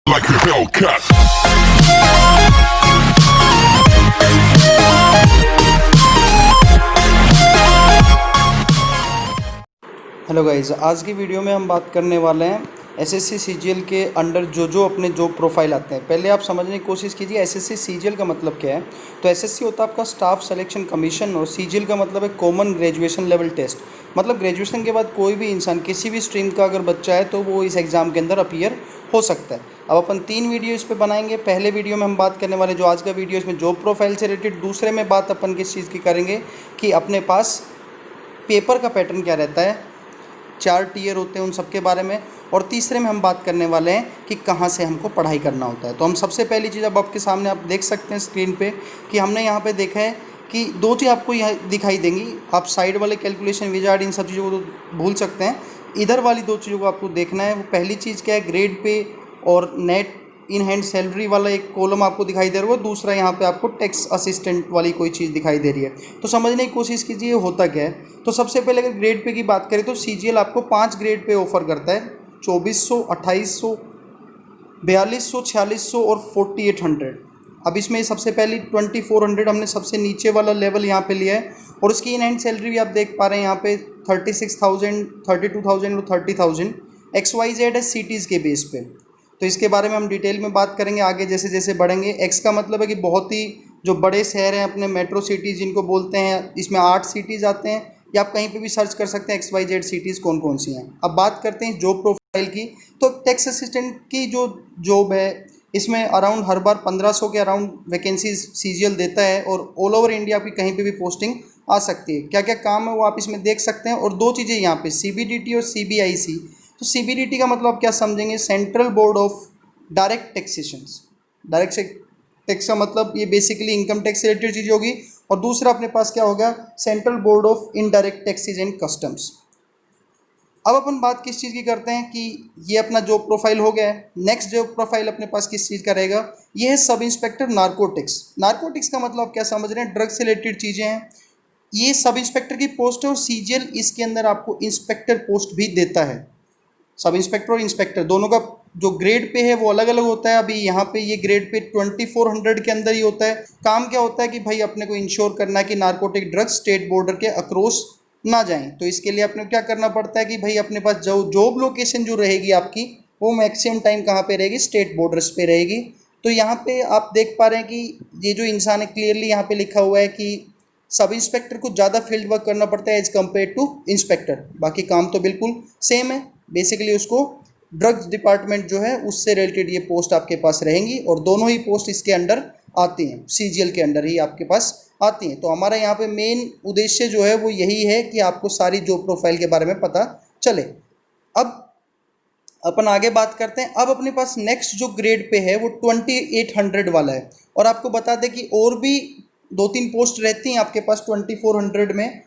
like a Hellcat. Hello guys, आज की video में हम बात करने वाले हैं एसएससी सीजीएल के अंडर जो अपने जॉब प्रोफाइल आते हैं। पहले आप समझने की कोशिश कीजिए एसएससी सीजीएल का मतलब क्या है। तो एसएससी होता है आपका स्टाफ सिलेक्शन कमीशन और सीजीएल का मतलब है कॉमन ग्रेजुएशन लेवल टेस्ट। मतलब ग्रेजुएशन के बाद कोई भी इंसान किसी भी स्ट्रीम का अगर बच्चा है तो वो इस एग्ज़ाम के अंदर अपीयर हो सकता है। अब अपन 3 वीडियो इस पर बनाएंगे। पहले वीडियो में हम बात करने वाले जो आज का वीडियो इसमें जॉब प्रोफाइल से रिलेटेड। दूसरे में बात अपन किस चीज़ की करेंगे कि अपने पास पेपर का पैटर्न क्या रहता है, 4 टियर होते हैं उन सब के बारे में। और तीसरे में हम बात करने वाले हैं कि कहाँ से हमको पढ़ाई करना होता है। तो हम सबसे पहली चीज़ अब आपके सामने आप देख सकते हैं स्क्रीन पे कि हमने यहाँ पे देखा है कि 2 चीज़ आपको यहाँ दिखाई देंगी। आप साइड वाले कैलकुलेशन विजार्ड इन सब चीज़ों को तो भूल सकते हैं। इधर वाली 2 चीज़ों को आपको देखना है। वो पहली चीज़ क्या है, ग्रेड पे और नेट इन हैंड सैलरी वाला एक कॉलम आपको दिखाई दे रहा है। दूसरा यहाँ पे आपको टैक्स असिस्टेंट वाली कोई चीज़ दिखाई दे रही है। तो समझने की कोशिश कीजिए होता क्या है। तो सबसे पहले अगर ग्रेड पे की बात करें तो सीजीएल आपको 5 ग्रेड पे ऑफर करता है, 2400, 2800, 4200, 4600 और 4800। अब इसमें सबसे पहली 2400 हमने सबसे नीचे वाला लेवल यहाँ पे लिया है। और उसकी इन हैंड सैलरी भी आप देख पा रहे हैं यहाँ पे 36,000, 32,000 और 30,000 XYZ है सिटीज़ के बेस पे। तो इसके बारे में हम डिटेल में बात करेंगे आगे जैसे जैसे बढ़ेंगे। एक्स का मतलब है कि बहुत ही जो बड़े शहर हैं अपने मेट्रो सिटीज़ जिनको बोलते हैं, इसमें 8 सिटीज़ आते हैं। या आप कहीं पे भी सर्च कर सकते हैं XYZ सिटीज़ कौन कौन सी हैं। अब बात करते हैं जॉब प्रोफाइल की। तो टैक्स असिस्टेंट की जो जॉब है इसमें अराउंड हर बार 1500 के अराउंड वैकेंसीज सीजीएल देता है और ऑल ओवर इंडिया की कहीं पे भी पोस्टिंग आ सकती है। क्या क्या काम है वो आप इसमें देख सकते हैं। और 2 चीज़ें यहाँ पे CBDT और CBIC। तो CBDT का मतलब आप क्या समझेंगे, central board of direct taxations. Direct tax का मतलब ये बेसिकली इनकम टैक्स से रिलेटेड चीज़ होगी। और दूसरा अपने पास क्या होगा, central board of indirect taxes and customs. अब अपन बात किस चीज़ की करते हैं कि ये अपना जॉब प्रोफाइल हो गया है। नेक्स्ट जॉब प्रोफाइल अपने पास किस चीज़ का रहेगा, ये है सब इंस्पेक्टर नार्कोटिक्स। नार्कोटिक्स का मतलब आप क्या समझ रहे हैं, ड्रग से रिलेटेड चीज़ें हैं। ये सब इंस्पेक्टर की पोस्ट है और सीजीएल इसके अंदर आपको इंस्पेक्टर पोस्ट भी देता है। सब इंस्पेक्टर और इंस्पेक्टर दोनों का जो ग्रेड पे है वो अलग अलग होता है। अभी यहाँ पे ये ग्रेड पे 2400 के अंदर ही होता है। काम क्या होता है कि भाई अपने को इंश्योर करना है कि नार्कोटिक ड्रग्स स्टेट बॉर्डर के अक्रॉस ना जाएं। तो इसके लिए अपने क्या करना पड़ता है कि भाई अपने पास जो जॉब लोकेशन जो रहेगी आपकी वो मैक्सिमम टाइम कहाँ पे रहेगी, स्टेट बॉर्डर्स पे रहेगी। तो यहाँ पे आप देख पा रहे हैं कि ये जो इंसान है क्लियरली यहाँ पे लिखा हुआ है कि सब इंस्पेक्टर को ज़्यादा फील्ड वर्क करना पड़ता है एज कम्पेयर टू इंस्पेक्टर। बाकी काम तो बिल्कुल सेम है। बेसिकली उसको ड्रग्स डिपार्टमेंट जो है उससे रिलेटेड ये पोस्ट आपके पास रहेंगी और दोनों ही पोस्ट इसके अंडर आती हैं, सीजीएल के अंडर ही आपके पास आती हैं। तो हमारा यहाँ पे मेन उद्देश्य जो है वो यही है कि आपको सारी जॉब प्रोफाइल के बारे में पता चले। अब अपन आगे बात करते हैं। अब अपने पास नेक्स्ट जो ग्रेड पे है वो 2800 वाला है। और आपको बता दें कि और भी 2-3 पोस्ट रहती हैं आपके पास 2400 में।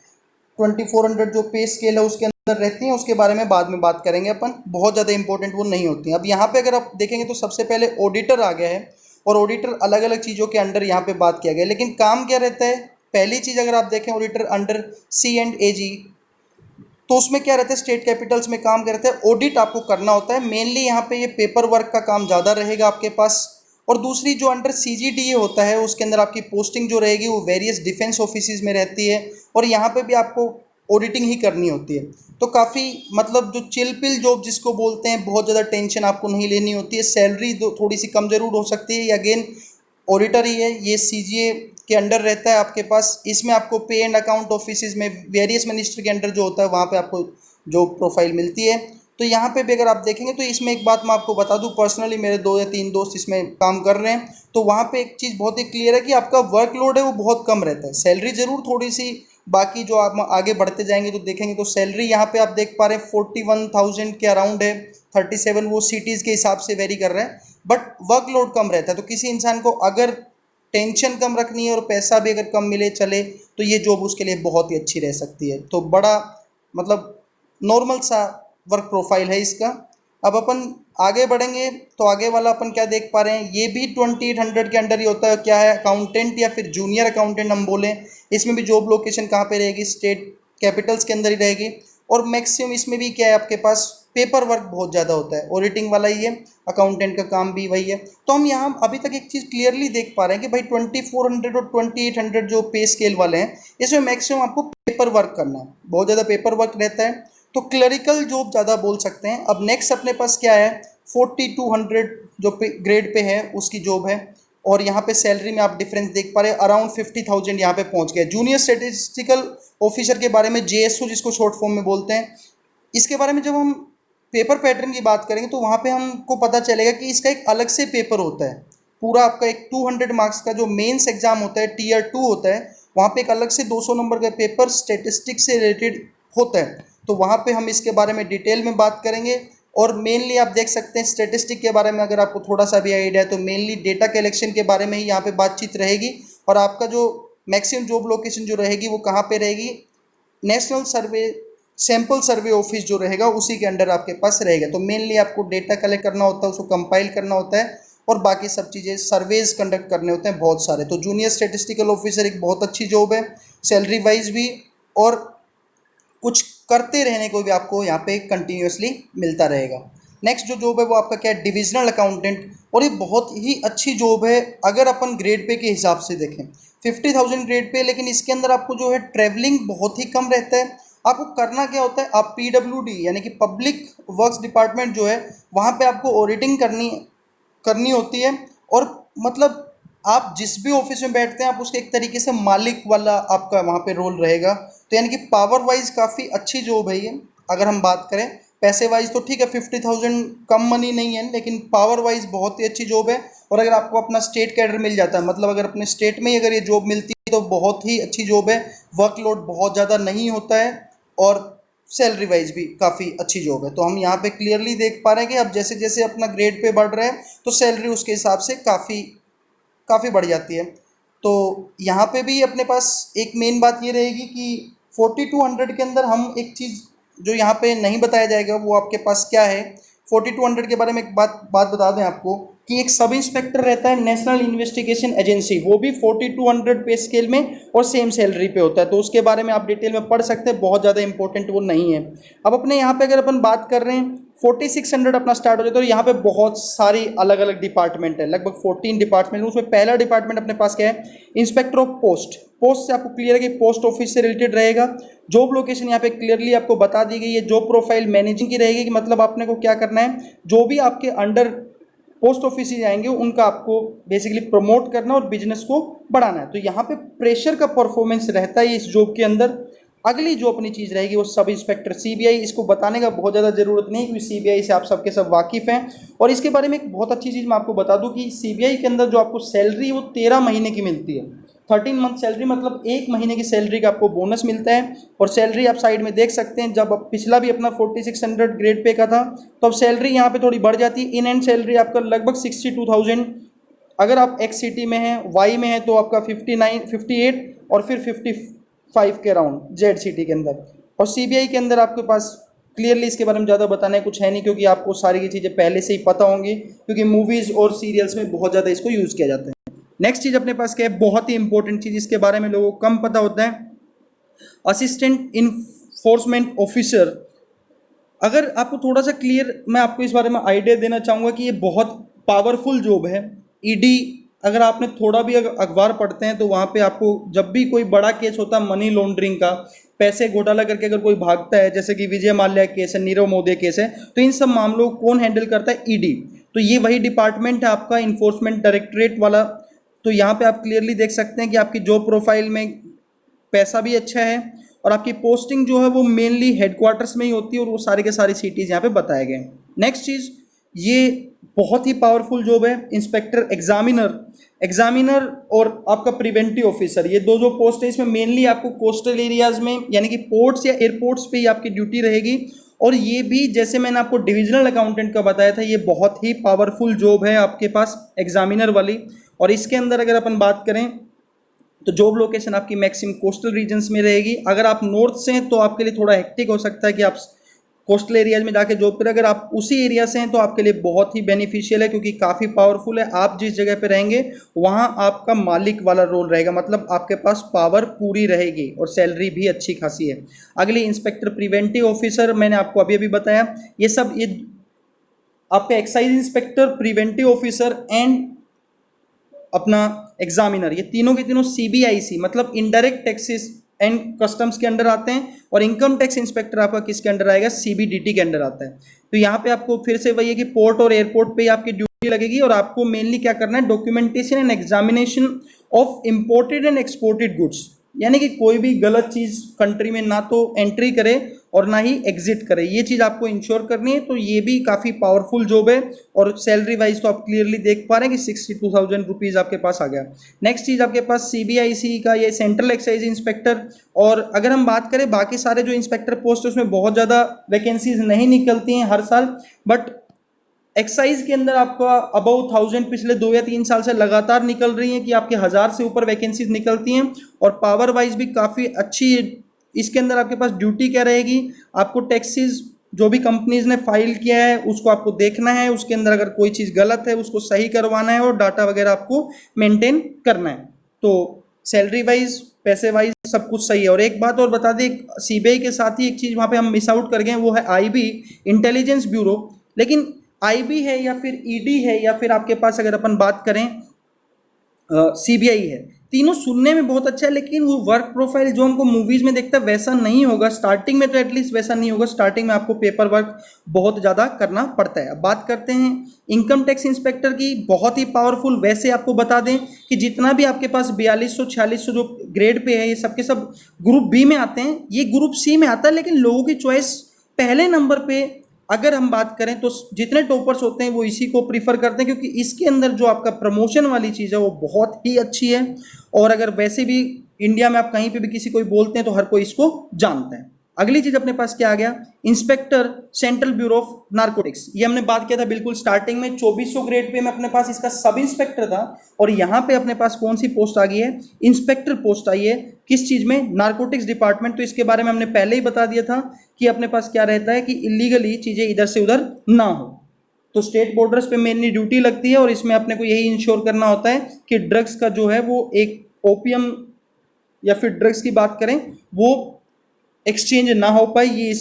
2400 जो पे स्केल है उसके अंदर रहती हैं, उसके बारे में बाद में बात करेंगे अपन। बहुत ज़्यादा इंपॉर्टेंट वो नहीं होती हैं। अब यहाँ पे अगर आप देखेंगे तो सबसे पहले ऑडिटर आ गया है और ऑडिटर अलग अलग चीज़ों के अंडर यहाँ पे बात किया गया है। लेकिन काम क्या रहता है, पहली चीज़ अगर आप देखें ऑडिटर अंडर C&AG तो उसमें क्या रहता है, स्टेट कैपिटल्स में काम करते हैं। ऑडिट आपको करना होता है मेनली। यहाँ पे ये पेपर वर्क का काम ज़्यादा रहेगा आपके पास। और दूसरी जो अंडर CGDA होता है उसके अंदर आपकी पोस्टिंग जो रहेगी वो वेरियस डिफेंस ऑफिसेज में रहती है और यहाँ पे भी आपको ऑडिटिंग ही करनी होती है। तो काफ़ी मतलब जो चिल पिल जॉब जिसको बोलते हैं, बहुत ज़्यादा टेंशन आपको नहीं लेनी होती है। सैलरी थोड़ी सी कम जरूर हो सकती है। अगेन ऑडिटर ही है, ये CGA के अंडर रहता है आपके पास। इसमें आपको पे एंड अकाउंट ऑफिसेज में वेरियस मिनिस्टर के अंडर जो होता है वहाँ पे आपको जो प्रोफाइल मिलती है। तो यहाँ पे भी अगर आप देखेंगे तो इसमें एक बात मैं आपको बता दूँ, पर्सनली मेरे 2 या 3 दोस्त इसमें काम कर रहे हैं। तो वहाँ पे एक चीज़ बहुत ही क्लियर है कि आपका वर्कलोड है वो बहुत कम रहता है। सैलरी ज़रूर थोड़ी सी, बाकी जो आप आगे बढ़ते जाएंगे तो देखेंगे तो सैलरी यहाँ पे आप देख पा रहे हैं 41,000 के अराउंड है। 37 वो सिटीज़ के हिसाब से वेरी कर रहे हैं, बट वर्कलोड कम रहता है। तो किसी इंसान को अगर टेंशन कम रखनी है और पैसा भी अगर कम मिले चले तो ये जॉब उसके लिए बहुत ही अच्छी रह सकती है। तो बड़ा मतलब नॉर्मल सा वर्क प्रोफाइल है इसका। अब अपन आगे बढ़ेंगे तो आगे वाला अपन क्या देख पा रहे हैं, ये भी 2800 के अंडर ही होता है। क्या है, अकाउंटेंट या फिर जूनियर अकाउंटेंट हम बोलें। इसमें भी जॉब लोकेशन कहाँ पे रहेगी, स्टेट कैपिटल्स के अंदर ही रहेगी। और मैक्सिमम इसमें भी क्या है आपके पास पेपर वर्क बहुत ज़्यादा होता है, ऑडिटिंग वाला ही है, अकाउंटेंट का काम भी वही है। तो हम यहाँ अभी तक एक चीज़ क्लियरली देख पा रहे हैं कि भाई 2400 और 2800 जो पे स्केल वाले हैं, इसमें मैक्सिमम आपको पेपर वर्क करना है, बहुत ज़्यादा पेपर वर्क रहता है, तो क्लरिकल जॉब ज़्यादा बोल सकते हैं। अब नेक्स्ट अपने पास क्या है, 4200 जो ग्रेड पे है उसकी जॉब है, और यहाँ पे सैलरी में आप डिफरेंस देख पा रहे हैं, अराउंड 50,000 यहाँ पे पहुँच गया। जूनियर स्टेटिस्टिकल ऑफिसर के बारे में, JSO जिसको शॉर्ट फॉर्म में बोलते हैं, इसके बारे में जब हम पेपर पैटर्न की बात करेंगे तो वहाँ पे हमको पता चलेगा कि इसका एक अलग से पेपर होता है। पूरा आपका एक 200 मार्क्स का जो मेंस एग्जाम होता है, Tier 2 होता है, वहाँ पे एक अलग से 200 नंबर का पेपर स्टेटिस्टिक्स से रिलेटेड होता है। तो वहाँ पे हम इसके बारे में डिटेल में बात करेंगे। और मेनली आप देख सकते हैं स्टेटिस्टिक के बारे में अगर आपको थोड़ा सा भी आइडिया है तो मेनली डेटा कलेक्शन के बारे में ही यहाँ पे बातचीत रहेगी। और आपका जो मैक्सिमम जॉब लोकेशन जो रहेगी वो कहाँ पे रहेगी, नेशनल सर्वे सैम्पल सर्वे ऑफिस जो रहेगा उसी के अंडर आपके पास रहेगा। तो मेनली आपको डेटा कलेक्ट करना होता है, उसको कंपाइल करना होता है, और बाकी सब चीज़ें सर्वेज कंडक्ट करने होते हैं बहुत सारे। तो जूनियर स्टेटिस्टिकल ऑफिसर एक बहुत अच्छी जॉब है, सैलरी वाइज भी, और कुछ करते रहने को भी आपको यहाँ पे कंटिन्यूसली मिलता रहेगा। नेक्स्ट जो जॉब है वो आपका क्या है, डिविजनल अकाउंटेंट, और ये बहुत ही अच्छी जॉब है अगर अपन ग्रेड पे के हिसाब से देखें। 50,000 ग्रेड पे, लेकिन इसके अंदर आपको जो है ट्रैवलिंग बहुत ही कम रहता है। आपको करना क्या होता है, आप PWD यानी कि पब्लिक वर्क्स डिपार्टमेंट जो है वहाँ पे आपको ऑडिटिंग करनी करनी होती है। और मतलब आप जिस भी ऑफिस में बैठते हैं आप उसके एक तरीके से मालिक वाला आपका वहाँ पे रोल रहेगा। तो यानी कि पावर वाइज काफ़ी अच्छी जॉब है ये। अगर हम बात करें पैसे वाइज तो ठीक है, 50,000 कम मनी नहीं है, लेकिन पावर वाइज बहुत ही अच्छी जॉब है। और अगर आपको अपना स्टेट कैडर मिल जाता है, मतलब अगर अपने स्टेट में ही अगर ये जॉब मिलती है तो बहुत ही अच्छी जॉब है। वर्कलोड बहुत ज़्यादा नहीं होता है, और सैलरी वाइज भी काफ़ी अच्छी जॉब है। तो हम यहाँ पे क्लियरली देख पा रहे हैं कि अब जैसे जैसे अपना ग्रेड पे बढ़ रहे हैं तो सैलरी उसके हिसाब से काफ़ी काफ़ी बढ़ जाती है। तो यहाँ पे भी अपने पास एक मेन बात ये रहेगी कि 4200 के अंदर हम एक चीज़ जो यहाँ पे नहीं बताया जाएगा वो आपके पास क्या है। 4200 के बारे में एक बात बता दें आपको कि एक सब इंस्पेक्टर रहता है नेशनल इन्वेस्टिगेशन एजेंसी, वो भी 4200 पे स्केल में और सेम सैलरी पे होता है। तो उसके बारे में आप डिटेल में पढ़ सकते हैं, बहुत ज़्यादा इंपॉर्टेंट वो नहीं है। अब अपने यहाँ पे अगर अपन बात कर रहे हैं 4600 अपना स्टार्ट हो जाता है, तो यहाँ पे बहुत सारी अलग अलग डिपार्टमेंट है, लगभग 14 डिपार्टमेंट। उसमें पहला डिपार्टमेंट अपने पास क्या है, इंस्पेक्टर ऑफ पोस्ट। पोस्ट से आपको क्लियर है कि पोस्ट ऑफिस से रिलेटेड रहेगा। जॉब लोकेशन यहाँ पे क्लियरली आपको बता दी गई है। जॉब प्रोफाइल मैनेजिंग की रहेगी कि मतलब आपने को क्या करना है, जो भी आपके अंडर पोस्ट ऑफिस ही जाएंगे उनका आपको बेसिकली प्रमोट करना और बिजनेस को बढ़ाना है। तो यहाँ पे प्रेशर का परफॉर्मेंस रहता है इस जॉब के अंदर। अगली जो अपनी चीज़ रहेगी वो सब इंस्पेक्टर CBI। इसको बताने का बहुत ज़्यादा ज़रूरत नहीं क्योंकि CBI से आप सबके सब वाकिफ़ हैं। और इसके बारे में एक बहुत अच्छी चीज़ मैं आपको बता दूं कि CBI के अंदर जो आपको सैलरी वो 13 महीने की मिलती है। 13 मंथ सैलरी मतलब 1 महीने की सैलरी का आपको बोनस मिलता है। और सैलरी आप साइड में देख सकते हैं, जब पिछला भी अपना 4600 ग्रेड पे का था तो अब सैलरी यहाँ पे थोड़ी बढ़ जाती है। इन एंड सैलरी आपका लगभग 62,000। अगर आप X सिटी में हैं, Y में है तो आपका 59 58 और फिर 55 के अराउंड Z सिटी के अंदर। और CBI के अंदर आपके पास क्लियरली इसके बारे में ज़्यादा बताने कुछ है नहीं क्योंकि आपको सारी की चीज़ें पहले से ही पता होंगी, क्योंकि मूवीज़ और सीरियल्स में बहुत ज़्यादा इसको यूज़ किया जाता है। नेक्स्ट चीज़ अपने पास क्या है, बहुत ही इंपॉर्टेंट चीज़, इसके बारे में लोगों को कम पता होता है, असिस्टेंट इन्फोर्समेंट ऑफिसर। अगर आपको थोड़ा सा क्लियर मैं आपको इस बारे में आइडिया देना चाहूँगा कि ये बहुत पावरफुल जॉब है। ED अगर आपने थोड़ा भी अखबार पढ़ते हैं तो वहाँ पे आपको जब भी कोई बड़ा केस होता है मनी लॉन्ड्रिंग का, पैसे घोटाला करके अगर कोई भागता है, जैसे कि विजय माल्या केस है, नीरव मोदी केस है, तो इन सब मामलों को कौन हैंडल करता है, ED। तो ये वही डिपार्टमेंट है आपका इन्फोर्समेंट डायरेक्टरेट वाला। तो यहाँ पे आप क्लियरली देख सकते हैं कि आपकी जॉब प्रोफाइल में पैसा भी अच्छा है और आपकी पोस्टिंग जो है वो मेनली हेडक्वार्टर्स में ही होती है और वो सारे के सारे सिटीज़ यहाँ पे बताए गए हैं। नेक्स्ट चीज़, ये बहुत ही पावरफुल जॉब है, इंस्पेक्टर एग्जामिनर और आपका प्रिवेंटिव ऑफिसर। ये दो जो पोस्ट है इसमें मेनली आपको कोस्टल एरियाज़ में यानी कि पोर्ट्स या एयरपोर्ट्स पे ही आपकी ड्यूटी रहेगी। और ये भी जैसे मैंने आपको डिविजनल अकाउंटेंट का बताया था, ये बहुत ही पावरफुल जॉब है आपके पास एग्जामिनर वाली। और इसके अंदर अगर अपन बात करें तो जॉब लोकेशन आपकी मैक्सिमम कोस्टल रीजन्स में रहेगी। अगर आप नॉर्थ से हैं तो आपके लिए थोड़ा हेक्टिक हो सकता है कि आप कोस्टल एरियाज में जाके जॉब करें, अगर आप उसी एरिया से हैं तो आपके लिए बहुत ही बेनिफिशियल है, क्योंकि काफ़ी पावरफुल है। आप जिस जगह पे रहेंगे वहाँ आपका मालिक वाला रोल रहेगा, मतलब आपके पास पावर पूरी रहेगी और सैलरी भी अच्छी खासी है। अगली इंस्पेक्टर प्रिवेंटिव ऑफिसर, मैंने आपको अभी अभी बताया, ये सब ये आपका excise inspector, preventive officer and अपना एग्जामिनर, ये तीनों के तीनों सीबीआईसी मतलब इनडायरेक्ट टैक्सेस एंड कस्टम्स के अंडर आते हैं। और इनकम टैक्स इंस्पेक्टर आपका किसके अंडर आएगा? सीबीडीटी के अंडर आता है। तो यहाँ पे आपको फिर से वही है कि पोर्ट और एयरपोर्ट पे आपकी ड्यूटी लगेगी, और आपको मेनली क्या करना है? Documentation and examination of imported and exported goods, यानी कि कोई भी गलत चीज़ कंट्री में ना तो एंट्री करे और ना ही एग्जिट करे, ये चीज़ आपको इंश्योर करनी है। तो ये भी काफ़ी पावरफुल जॉब है, और सैलरी वाइज तो आप क्लियरली देख पा रहे हैं कि 62,000 रुपीज़ आपके पास आ गया। नेक्स्ट चीज़ आपके पास सीबीआईसी का ये सेंट्रल एक्साइज इंस्पेक्टर। और अगर हम बात करें बाकी सारे जो इंस्पेक्टर पोस्ट है उसमें बहुत ज़्यादा वैकेंसीज नहीं निकलती हैं हर साल, बट एक्साइज के अंदर आपका अबाउ 1000 पिछले 2 या 3 साल से लगातार निकल रही हैं कि आपके 1000 से ऊपर वैकेंसीज निकलती हैं, और पावर वाइज भी काफ़ी अच्छी। इसके अंदर आपके पास ड्यूटी क्या रहेगी? आपको टैक्सेस जो भी कंपनीज ने फाइल किया है उसको आपको देखना है, उसके अंदर अगर कोई चीज़ गलत है उसको सही करवाना है, और डाटा वगैरह आपको मेंटेन करना है। तो सैलरी वाइज, पैसे वाइज सब कुछ सही है। और एक बात और बता दें, सीबीआई के साथ ही एक चीज़ वहाँ पे हम मिस आउट कर गए, वो है आईबी, इंटेलिजेंस ब्यूरो। लेकिन आईबी है या फिर ईडी है या फिर आपके पास अगर अपन बात करें सीबीआई है, तीनों सुनने में बहुत अच्छा है, लेकिन वो वर्क प्रोफाइल जो हमको मूवीज में देखता है वैसा नहीं होगा। स्टार्टिंग में तो एटलीस्ट वैसा नहीं होगा, स्टार्टिंग में आपको पेपर वर्क बहुत ज़्यादा करना पड़ता है। अब बात करते हैं इनकम टैक्स इंस्पेक्टर की, बहुत ही पावरफुल। वैसे आपको बता दें कि जितना भी आपके पास 4200 4600 जो ग्रेड पे है, ये सबके सब ग्रुप बी में आते हैं, ये ग्रुप सी में आता है, लेकिन लोगों की चॉइस पहले नंबर पे अगर हम बात करें तो जितने टॉपर्स होते हैं वो इसी को प्रीफर करते हैं, क्योंकि इसके अंदर जो आपका प्रमोशन वाली चीज़ है वो बहुत ही अच्छी है। और अगर वैसे भी इंडिया में आप कहीं पे भी किसी को बोलते हैं तो हर कोई इसको जानता है। अगली चीज अपने पास क्या आ गया? Inspector central bureau of narcotics. ये हमने बात किया था बिल्कुल स्टार्टिंग में, 2400 ग्रेड पे में अपने पास इसका सब इंस्पेक्टर था, और यहाँ पे अपने पास कौन सी पोस्ट आ गई है? इंस्पेक्टर पोस्ट आई है। किस चीज में? Narcotics department. तो इसके बारे में हमने पहले ही बता दिया था कि अपने पास क्या रहता है कि इलीगली चीजें इधर से उधर ना हो। तो स्टेट बॉर्डर्स पे मेनली ड्यूटी लगती है, और इसमें अपने को यही इंश्योर करना होता है कि ड्रग्स का जो है वो एक ओपियम या फिर ड्रग्स की बात करें वो एक्सचेंज ना हो पाए। ये इस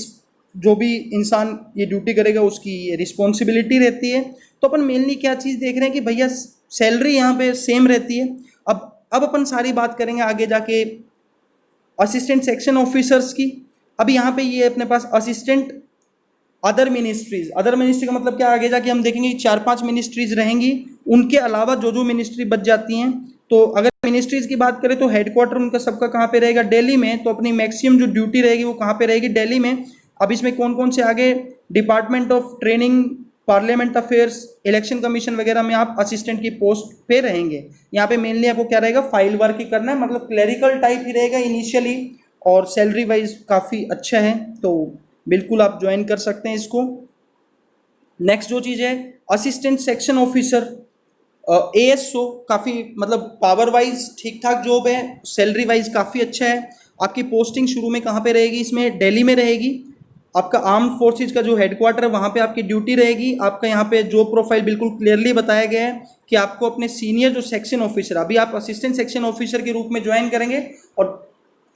जो भी इंसान ये ड्यूटी करेगा उसकी ये रिस्पॉन्सिबिलिटी रहती है। तो अपन मेनली क्या चीज़ देख रहे हैं कि भैया सैलरी यहाँ पे सेम रहती है। अब अपन सारी बात करेंगे आगे जाके असिस्टेंट सेक्शन ऑफिसर्स की। अब यहाँ पे ये अपने पास assistant other ministries, other ministry का मतलब क्या? आगे जाके हम देखेंगे कि 4-5 मिनिस्ट्रीज रहेंगी, उनके अलावा जो जो मिनिस्ट्री बच जाती हैं। तो अगर मिनिस्ट्रीज की बात करें तो हेडक्वार्टर उनका सबका कहाँ पे रहेगा? दिल्ली में। तो अपनी मैक्सिमम जो ड्यूटी रहेगी वो कहाँ पे रहेगी? दिल्ली में। अब इसमें कौन कौन से आगे? Department of training, parliament affairs, election commission वगैरह में आप असिस्टेंट की पोस्ट पे रहेंगे। यहाँ पे मेनली आपको क्या रहेगा? फाइल वर्क ही करना है, मतलब क्लरिकल टाइप ही रहेगा इनिशियली, और सैलरी वाइज काफ़ी अच्छा है, तो बिल्कुल आप ज्वाइन कर सकते हैं इसको। नेक्स्ट जो चीज़ है असिस्टेंट सेक्शन ऑफिसर एएसओ, काफ़ी मतलब पावर वाइज ठीक ठाक जॉब है, सैलरी वाइज काफ़ी अच्छा है। आपकी पोस्टिंग शुरू में कहाँ पे रहेगी? इसमें दिल्ली में रहेगी। आपका आर्म्ड फोर्सेज का जो हेडक्वार्टर है वहाँ पे आपकी ड्यूटी रहेगी। आपका यहाँ पे जॉब प्रोफाइल बिल्कुल क्लियरली बताया गया है कि आपको अपने सीनियर जो सेक्शन ऑफिसर, अभी आप असिस्टेंट सेक्शन ऑफिसर के रूप में ज्वाइन करेंगे, और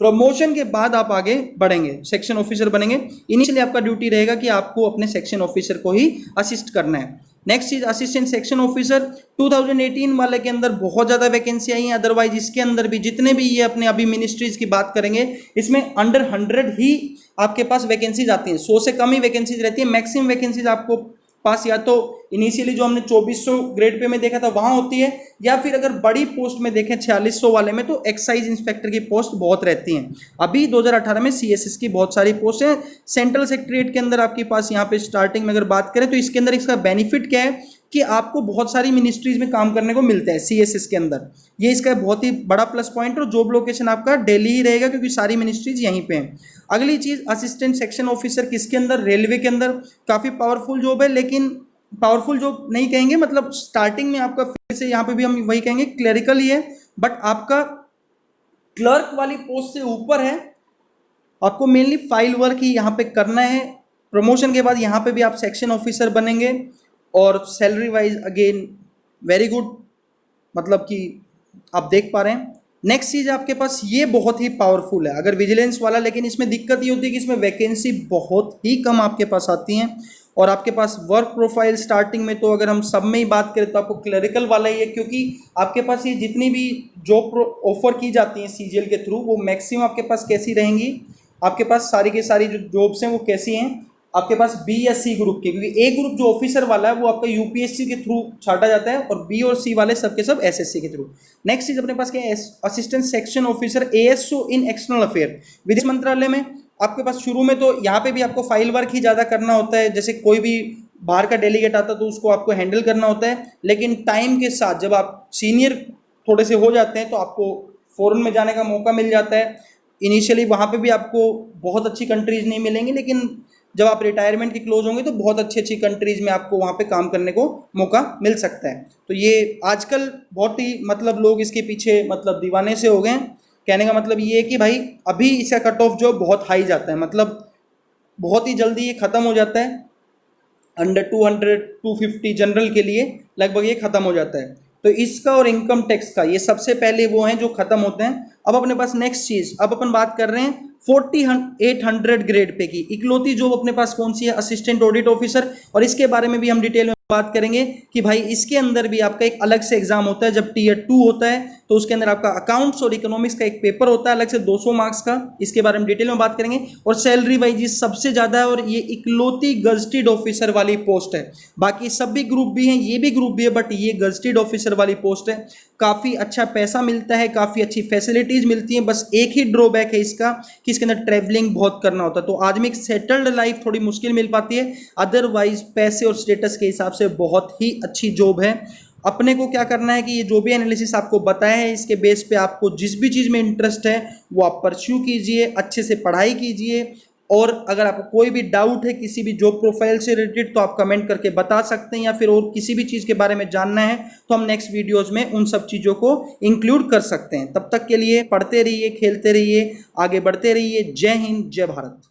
प्रमोशन के बाद आप आगे बढ़ेंगे, सेक्शन ऑफिसर बनेंगे। इनिशियली आपका ड्यूटी रहेगा कि आपको अपने सेक्शन ऑफिसर को ही असिस्ट करना है। नेक्स्ट चीज असिस्टेंट सेक्शन ऑफिसर 2018 वाले के अंदर बहुत ज़्यादा वैकेंसी आई है। अदरवाइज इसके अंदर भी जितने भी ये अपने अभी मिनिस्ट्रीज की बात करेंगे इसमें अंडर 100 ही आपके पास वैकेंसीज आती हैं, 100 से कम ही वैकेंसीज रहती है। मैक्सिमम वैकेंसीज आपको पास या तो इनिशियली जो हमने 2400 ग्रेड पे में देखा था वहाँ होती है, या फिर अगर बड़ी पोस्ट में देखें 4600 वाले में तो एक्साइज इंस्पेक्टर की पोस्ट बहुत रहती हैं। अभी 2018 में सीएसएस की बहुत सारी पोस्ट हैं। सेंट्रल सेक्रेटरीट के अंदर आपके पास यहाँ पे स्टार्टिंग में अगर बात करें तो इसके अंदर इसका बेनिफिट क्या है कि आपको बहुत सारी मिनिस्ट्रीज में काम करने को मिलता है सीएसएस के अंदर। ये इसका बहुत ही बड़ा प्लस पॉइंट है, और जॉब लोकेशन आपका दिल्ली ही रहेगा क्योंकि सारी मिनिस्ट्रीज यहीं पे हैं। अगली चीज असिस्टेंट सेक्शन ऑफिसर किसके अंदर? रेलवे के अंदर। काफ़ी पावरफुल जॉब है, लेकिन पावरफुल जॉब नहीं कहेंगे, मतलब स्टार्टिंग में आपका फिर से यहाँ पे भी हम वही कहेंगे क्लरिकल ही है, बट आपका क्लर्क वाली पोस्ट से ऊपर है। आपको मेनली फाइल वर्क ही यहाँ पे करना है, प्रमोशन के बाद यहाँ पे भी आप सेक्शन ऑफिसर बनेंगे और salary wise again very good, मतलब कि आप देख पा रहे हैं। नेक्स्ट चीज आपके पास ये बहुत ही पावरफुल है अगर विजिलेंस वाला, लेकिन इसमें दिक्कत ये होती है कि इसमें वैकेंसी बहुत ही कम आपके पास आती हैं और आपके पास वर्क प्रोफाइल स्टार्टिंग में, तो अगर हम सब में ही बात करें तो आपको क्लरिकल वाला ही है, क्योंकि आपके पास ये जितनी भी जॉब ऑफर की जाती हैं सीजीएल के थ्रू वो मैक्सिमम आपके पास कैसी रहेंगी, आपके पास सारी की सारी जो जॉब्स हैं वो कैसी हैं आपके पास बी या सी ग्रुप के, क्योंकि ए ग्रुप जो ऑफिसर वाला है वो आपका यूपीएससी के थ्रू छाटा जाता है और बी और सी वाले सबके सब एसएससी के थ्रू। नेक्स्ट चीज अपने पास क्या है, असिस्टेंट सेक्शन ऑफिसर एएसओ इन एक्सटर्नल अफेयर विदेश मंत्रालय में। आपके पास शुरू में तो यहाँ पे भी आपको फाइल वर्क ही ज़्यादा करना होता है, जैसे कोई भी बाहर का डेलीगेट आता तो उसको आपको हैंडल करना होता है, लेकिन टाइम के साथ जब आप सीनियर थोड़े से हो जाते हैं तो आपको फॉरेन में जाने का मौका मिल जाता है। इनिशियली वहाँ पे भी आपको बहुत अच्छी कंट्रीज नहीं मिलेंगी, लेकिन जब आप रिटायरमेंट के क्लोज होंगे तो बहुत अच्छी अच्छी कंट्रीज में आपको वहाँ पे काम करने को मौका मिल सकता है। तो ये आजकल बहुत ही मतलब लोग इसके पीछे मतलब दीवाने से हो गए हैं। कहने का मतलब ये है कि भाई अभी इसका कट ऑफ जो बहुत हाई जाता है, मतलब बहुत ही जल्दी ये ख़त्म हो जाता है, अंडर 200 250 जनरल के लिए लगभग ये ख़त्म हो जाता है। तो इसका और इनकम टैक्स का ये सबसे पहले वो हैं जो ख़त्म होते हैं। अब अपने पास नेक्स्ट चीज़, अब अपन बात कर रहे हैं 4800 ग्रेड पे की इकलौती जॉब अपने पास कौन सी है, असिस्टेंट ऑडिट ऑफिसर। और इसके बारे में भी हम डिटेल में बात करेंगे कि भाई इसके अंदर भी आपका एक अलग से एग्जाम होता है। जब टीयर 2 होता है तो उसके अंदर आपका अकाउंट्स और इकोनॉमिक्स का एक पेपर होता है अलग से 200 मार्क्स का, इसके बारे में डिटेल में बात करेंगे। और सैलरी वाइज सबसे ज़्यादा है और ये इकलौती गजटेड ऑफिसर वाली पोस्ट है। बाकी सब भी ग्रुप भी हैं, ये भी ग्रुप भी है, बट ये गजटेड ऑफिसर वाली पोस्ट है। काफ़ी अच्छा पैसा मिलता है, काफ़ी अच्छी फैसिलिटीज़ मिलती हैं, बस एक ही ड्रॉबैक है इसका कि इसके अंदर ट्रैवलिंग बहुत करना होता है। तो आदमी एक सेटल्ड लाइफ थोड़ी मुश्किल मिल पाती है, अदरवाइज पैसे और स्टेटस के हिसाब से बहुत ही अच्छी जॉब है। अपने को क्या करना है कि ये जो भी एनालिसिस आपको बताया है इसके बेस पे आपको जिस भी चीज़ में इंटरेस्ट है वो आप परस्यू कीजिए, अच्छे से पढ़ाई कीजिए। और अगर आपको कोई भी डाउट है किसी भी जॉब प्रोफाइल से रिलेटेड तो आप कमेंट करके बता सकते हैं, या फिर और किसी भी चीज़ के बारे में जानना है तो हम नेक्स्ट वीडियोस में उन सब चीज़ों को इंक्लूड कर सकते हैं। तब तक के लिए पढ़ते रहिए, खेलते रहिए, आगे बढ़ते रहिए। जय हिंद, जय भारत।